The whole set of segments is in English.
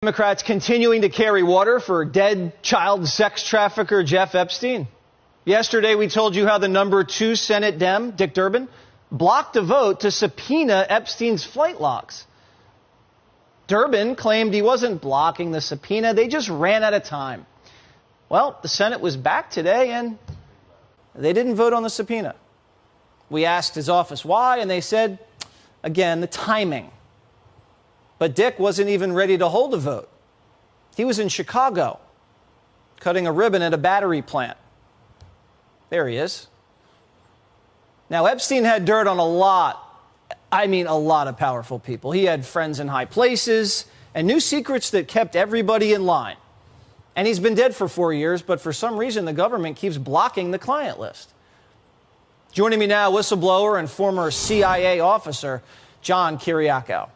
Democrats continuing to carry water for dead child sex trafficker Jeff Epstein. Yesterday, we told you how the number 2 Senate Dem, Dick Durbin, blocked a vote to subpoena Epstein's flight logs. Durbin claimed he wasn't blocking the subpoena. They just ran out of time. Well, the Senate was back today, and they didn't vote on the subpoena. We asked his office why, and they said, again, the timing. But Dick wasn't even ready to hold a vote. He was in Chicago, cutting a ribbon at a battery plant. There he is. Now, Epstein had dirt on a lot of powerful people. He had friends in high places and knew secrets that kept everybody in line. And he's been dead for 4 years, but for some reason, the government keeps blocking the client list. Joining me now, whistleblower and former CIA officer, John Kiriakou.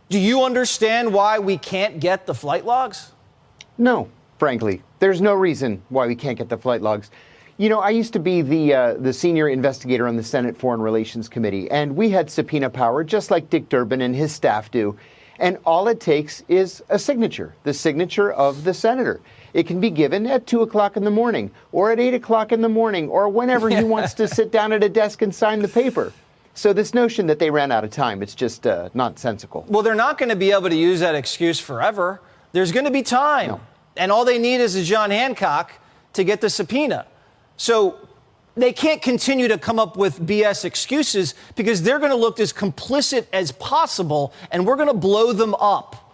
Do you understand why we can't get the flight logs? No, frankly. There's no reason why we can't get the flight logs. You know, I used to be the senior investigator on the Senate Foreign Relations Committee, and we had subpoena power just like Dick Durbin and his staff do. And all it takes is a signature, the signature of the senator. It can be given at 2 o'clock in the morning or at 8 o'clock in the morning or whenever he wants to sit down at a desk and sign the paper. So this notion that they ran out of time, it's just nonsensical. Well, they're not going to be able to use that excuse forever. There's going to be time. No. And all they need is a John Hancock to get the subpoena. So they can't continue to come up with BS excuses because they're going to look as complicit as possible, and we're going to blow them up.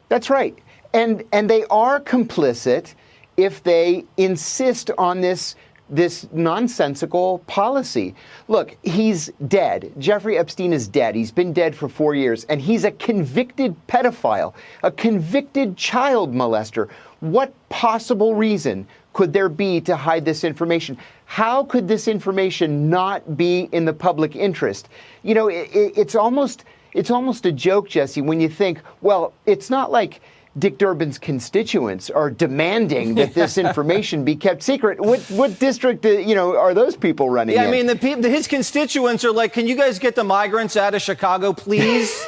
That's right. And they are complicit if they insist on this nonsensical policy. Look, he's dead. Jeffrey Epstein is dead. He's been dead for 4 years, and he's a convicted pedophile, a convicted child molester. What possible reason could there be to hide this information? How could this information not be in the public interest? You know, it's almost a joke, Jesse, when you think, well, it's not like Dick Durbin's constituents are demanding that this information be kept secret. What district, are those people running in? I mean, his constituents are like, can you guys get the migrants out of Chicago, please?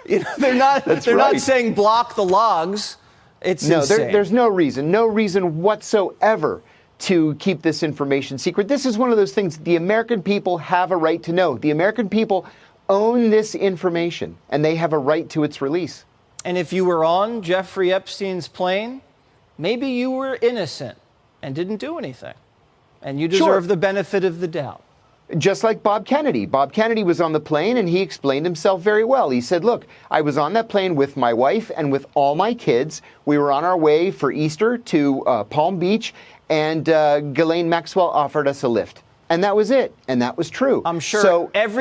They're not saying block the logs. It's insane. There's no reason whatsoever to keep this information secret. This is one of those things the American people have a right to know. The American people own this information, and they have a right to its release. And if you were on Jeffrey Epstein's plane, maybe you were innocent and didn't do anything. And you deserve the benefit of the doubt. Just like Bob Kennedy. Bob Kennedy was on the plane, and he explained himself very well. He said, look, I was on that plane with my wife and with all my kids. We were on our way for Easter to Palm Beach, and Ghislaine Maxwell offered us a lift. And that was it. And that was true. I'm sure everyone